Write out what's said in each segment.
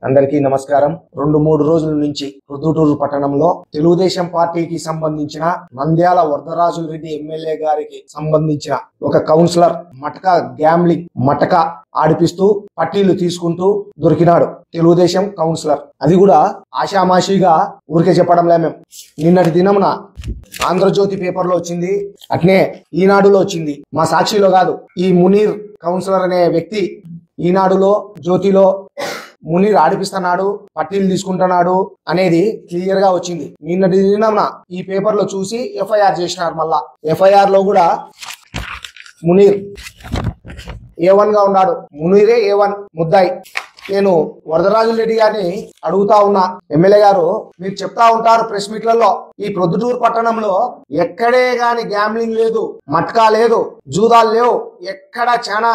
అందరికీ నమస్కారం. 2-3 రోజుల నుంచి ప్రొద్దుటూరు పట్టణంలో తెలుగుదేశం పార్టీకి సంబంధించిన నంద్యాల వరదరాజుల రెడ్డి ఎమ్మెల్యే గారికి సంబంధించిన ఒక కౌన్సిలర్ మటక ఆడిపిస్తూ పట్టీలు తీసుకుంటూ దొరికినాడు. తెలుగుదేశం కౌన్సిలర్, అది కూడా ఆషామాషిగా ఊరికే చెప్పడంలే. మేము నిన్నటి దినమున ఆంధ్రజ్యోతి పేపర్ లో వచ్చింది, అట్నే ఈనాడులో వచ్చింది, మా సాక్షిలో కాదు. ఈ మునీర్ కౌన్సిలర్ అనే వ్యక్తి ఈనాడులో, జ్యోతిలో మునీర్ ఆడిపిస్తున్నాడు, పట్టీలు తీసుకుంటున్నాడు అనేది క్లియర్ గా వచ్చింది. నిన్నటి దినమున ఈ పేపర్ లో చూసి ఎఫ్ఐఆర్ చేసినారు. మళ్ళా ఎఫ్ఐఆర్ లో కూడా మునీర్ A1 గా ఉన్నాడు. మునీరే A1 ముద్దాయి. నేను వరదరాజుల రెడ్డి గారిని అడుగుతా ఉన్నా, ఎమ్మెల్యే గారు మీరు చెప్తా ఉంటారు ప్రెస్ మీట్లలో, ఈ ప్రొద్దుటూరు పట్టణంలో ఎక్కడే గాని గ్యాంబ్లింగ్ లేదు, మట్కా లేదు, జూదాలు లేవు, ఎక్కడ చాలా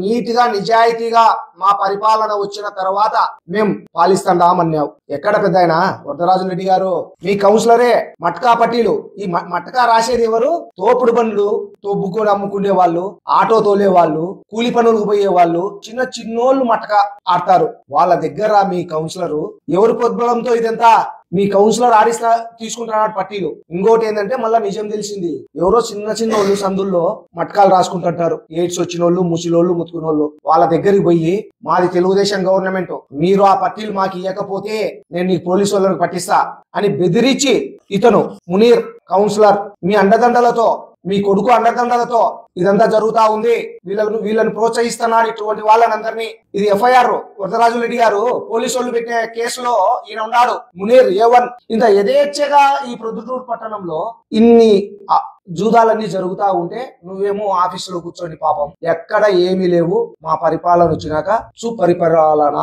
నీట్ గా నిజాయితీగా మా పరిపాలన వచ్చిన తర్వాత మేం పాలిస్తామన్నావు. ఎక్కడ పెద్దాయన వరదరాజుల రెడ్డి గారు? మీ కౌన్సిలరే మట్కా పట్టీలు. ఈ మట్కా రాసేది ఎవరు? తోపుడు బండ్లు తోపుకొని అమ్ముకునే వాళ్ళు, ఆటో తోలే వాళ్ళు, కూలి పనులకు పోయే వాళ్ళు, చిన్నోళ్ళు మట్కా ఆడతారు. వాళ్ళ దగ్గర మీ కౌన్సిలర్ ఎవరు పొద్దుబలంతో ఇదంతా మీ కౌన్సిలర్ ఆడిస్తా తీసుకుంటున్నాడు పట్టీలు. ఇంకోటి ఏంటంటే మళ్ళా నిజం తెలిసింది, ఎవరో చిన్న వాళ్ళు సందుల్లో మట్కాలు రాసుకుంటుంటారు. ఎయిడ్స్ వచ్చిన వాళ్ళు, ముసిలోళ్ళు, ముత్తుకునోళ్ళు, వాళ్ళ దగ్గరికి పోయి మాది తెలుగుదేశం గవర్నమెంట్, మీరు ఆ పట్టీలు మాకు ఇవ్వకపోతే నేను నీకు పోలీసు వాళ్ళని పట్టిస్తా అని బెదిరించి ఇతను మునీర్ కౌన్సిలర్ మీ అండదండలతో, మీ కొడుకు అండదండలతో ఇదంతా జరుగుతా ఉంది. వీళ్ళని ప్రోత్సహిస్తున్నాడు ఇటువంటి వాళ్ళనందరినీ. ఇది ఎఫ్ఐఆర్. వరదరాజుల రెడ్డి గారు పోలీసు వాళ్ళు పెట్టే కేసులో ఈయన ఉన్నాడు, మునీర్ A1. ఇంత యథేచ్ఛగా ఈ ప్రొద్దుటూరు పట్టణంలో ఇన్ని జూదాలన్నీ జరుగుతా ఉంటే నువ్వేమో ఆఫీసులో కూర్చొని పాపం ఎక్కడ ఏమీ లేవు, మా పరిపాలన వచ్చినాక సుపరిపాలన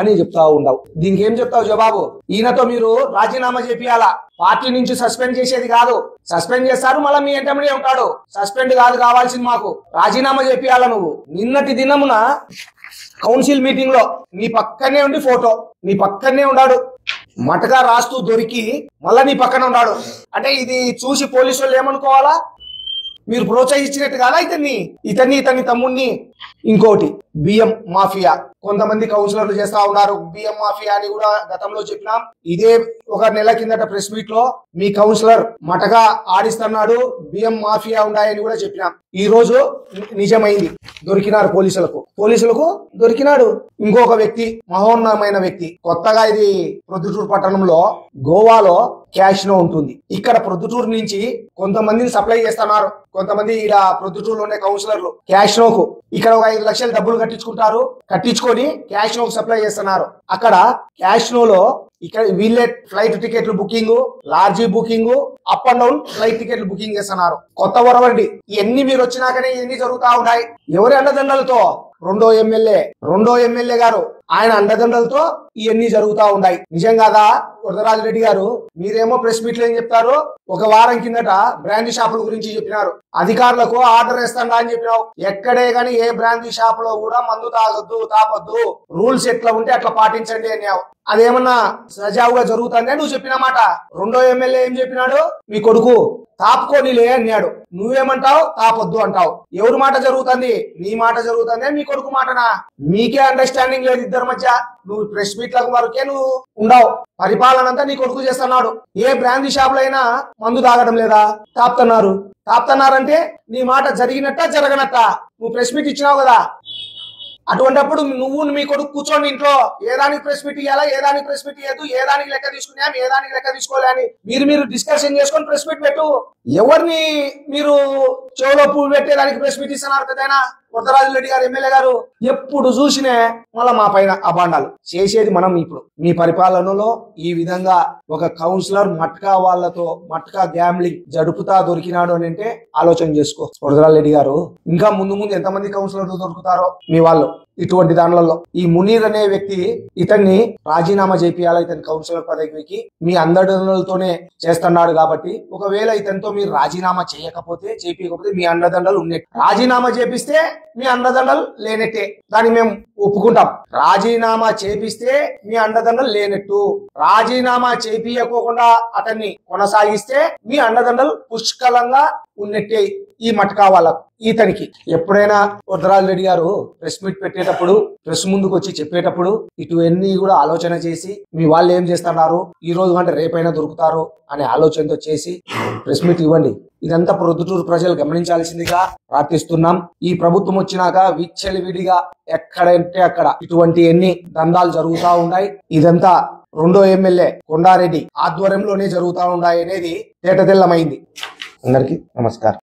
అని చెప్తా ఉండవు. దీనికి ఏం చెప్తావు జవాబు? ఈయనతో మీరు రాజీనామా చేపియాలా. పార్టీ నుంచి సస్పెండ్ చేసేది కాదు. సస్పెండ్ చేస్తారు, మళ్ళీ మీ ఎంటనే ఉంటాడు. సస్పెండ్ కాదు కావాల్సింది మాకు, రాజీనామా చేపియాలా నువ్వు. నిన్నటి దినమున కౌన్సిల్ మీటింగ్ లో నీ పక్కనే ఉండి ఫోటో, నీ పక్కనే ఉన్నాడు, మటగా రాస్తూ దొరికి మళ్ళా నీ పక్కన ఉన్నాడు. అంటే ఇది చూసి పోలీసు వాళ్ళు ఏమనుకోవాలా? మీరు ప్రోత్సహించినట్టు కాదా ఇతన్ని తమ్ముడిని. ఇంకోటి బియ్యం మాఫియా, కొంతమంది కౌన్సిలర్లు చేస్తా ఉన్నారు బియ్యం మాఫియా అని కూడా గతంలో చెప్పినాం. ఇదే ఒక నెల కిందట ప్రెస్ మీట్ లో మీ కౌన్సిలర్ మటగా ఆడిస్తున్నాడు, బియ్యం మాఫియా ఉన్నాయని కూడా చెప్పినాం. ఈ రోజు నిజమైంది, దొరికినారు పోలీసులకు దొరికినాడు. ఇంకొక వ్యక్తి, మహోన్నతమైన వ్యక్తి, కొత్తగా ఇది ప్రొద్దుటూరు పట్టణంలో గోవాలో క్యాష్నో ఉంటుంది. ఇక్కడ ప్రొద్దుటూరు నుంచి కొంతమందిని సప్లై చేస్తున్నారు. కొంతమంది ఇలా ప్రొద్దుటూరులో ఉండే కౌన్సిలర్లు క్యాష్నోకు ఇక్కడ ఒక 5 లక్షలు డబ్బులు కట్టించుకొని క్యాష్నోకు సప్లై చేస్తున్నారు. అక్కడ క్యాష్నోలో ఇక్కడ వీళ్ళే ఫ్లైట్ టికెట్లు booking, Lodgy booking, up and down flight టికెట్లు బుకింగ్ చేస్తున్నారు. కొత్త వరవండి. ఇవన్నీ మీరు వచ్చినాకనే ఇవన్నీ జరుగుతా ఉన్నాయి. ఎవరి అండదండలతో? రెండో ఎమ్మెల్యే గారు, ఆయన అండదండలతో ఇవన్నీ జరుగుతా ఉన్నాయి. నిజం కాదా వరదరాజు రెడ్డి గారు? మీరేమో ప్రెస్ మీట్ లో ఏం చెప్తారు? ఒక వారం కిందట బ్రాందీ షాపుల గురించి చెప్పినారు, అధికారులకు ఆర్డర్ ఇస్తాడా అని చెప్పినావు. ఎక్కడే గానీ ఏ బ్రాందీ షాప్ లో కూడా మందు తాపొద్దు, రూల్స్ ఎట్లా ఉంటే అట్లా పాటించండి అన్నావు. అదేమన్నా సజావుగా జరుగుతుందే నువ్వు చెప్పిన మాట. రెండో ఎమ్మెల్యే ఏం చెప్పినాడు? మీ కొడుకు తాపుకోనిలే అన్నాడు. నువ్వేమంటావు? తాపొద్దు అంటావు. ఎవరి మాట జరుగుతుంది? నీ మాట జరుగుతుందే, మీ కొడుకు మాటనా? మీకే అండర్స్టాండింగ్ లేదు ఇద్దరి మధ్య. నువ్వు ప్రెస్ మీట్లకు వరకే నువ్వు ఉండవు, పరిపాలన అంతా నీ కొడుకు చేస్తున్నాడు. ఏ బ్రాందీ షాప్ లో అయినా మందు తాగడం లేదా? తాపుతున్నారంటే నీ మాట జరిగినట్టా జరగనట్టా? నువ్వు ప్రెస్ మీట్ ఇచ్చినావు కదా, అటువంటిప్పుడు నువ్వు మీ కొడుకు కూర్చోండి ఇంట్లో. ఏ దానికి ప్రెస్ మీట్ ఇవ్వాలా, ఏ దానికి ప్రెస్ మీట్ ఇవ్వదు, ఏ దానికి లెక్క తీసుకున్నాం, ఏ దానికి లెక్క తీసుకోలే అని మీరు డిస్కషన్ చేసుకొని ప్రెస్ మీట్ పెట్టు. ఎవరిని మీరు చెవులో పువ్వు పెట్టేదానికి ప్రెస్ మీట్ ఇస్తున్నారు పెద్దయినా వరదరాజుల రెడ్డి గారు ఎమ్మెల్యే గారు? ఎప్పుడు చూసినే మళ్ళా మా పైన అబాండాలు చేసేది. మనం ఇప్పుడు మీ పరిపాలనలో ఈ విధంగా ఒక కౌన్సిలర్ మట్కా గ్యాంబ్లింగ్ జడుపుతా దొరికినాడు అని అంటే ఆలోచన చేసుకో వరదరాజుల రెడ్డి గారు. ఇంకా ముందు ఎంతమంది కౌన్సిలర్లు దొరుకుతారో మీ వాళ్ళు ఇటువంటి దానిలలో. ఈ మునీర్ అనే వ్యక్తి, ఇతన్ని రాజీనామా చేపియాలా. ఇతని కౌన్సిలర్ పదవికి మీ అండదండలతోనే చేస్తున్నాడు కాబట్టి, ఒకవేళ ఇతనితో మీరు రాజీనామా చేయకపోతే మీ అండదండలు ఉన్నాయి. రాజీనామా చేపిస్తే మీ అండదండలు లేనట్టే, దాన్ని మేము ఒప్పుకుంటాం. రాజీనామా చేపిస్తే మీ అండదండలు లేనట్టు, రాజీనామా చేపియకోకుండా అతన్ని కొనసాగిస్తే మీ అండదండలు పుష్కలంగా ఉన్నట్టే. ఈ మటకా వాళ్ళకు ఇతనికి ఎప్పుడైనా వరదరాజు రెడ్డి గారు ప్రెస్ మీట్ పెట్టేటప్పుడు, ప్రెస్ ముందుకు వచ్చి చెప్పేటప్పుడు ఇటువన్నీ కూడా ఆలోచన చేసి మీ వాళ్ళు ఏం చేస్తున్నారు, ఈ రోజు అంటే రేపైనా దొరుకుతారు అనే ఆలోచనతో చేసి ప్రెస్ మీట్ ఇవ్వండి. ఇదంతా ప్రొద్దుటూరు ప్రజలు గమనించాల్సిందిగా ప్రార్థిస్తున్నాం. ఈ ప్రభుత్వం వచ్చినాక విచ్చలవిడిగా ఎక్కడంటే అక్కడ ఇటువంటి ఎన్ని దందాలు జరుగుతూ ఉన్నాయి. ఇదంతా రెండో ఎమ్మెల్యే కొండారెడ్డి ఆధ్వర్యంలోనే జరుగుతూ ఉన్నాయి అనేది తేటతెల్లమైంది. అందరికీ నమస్కారం.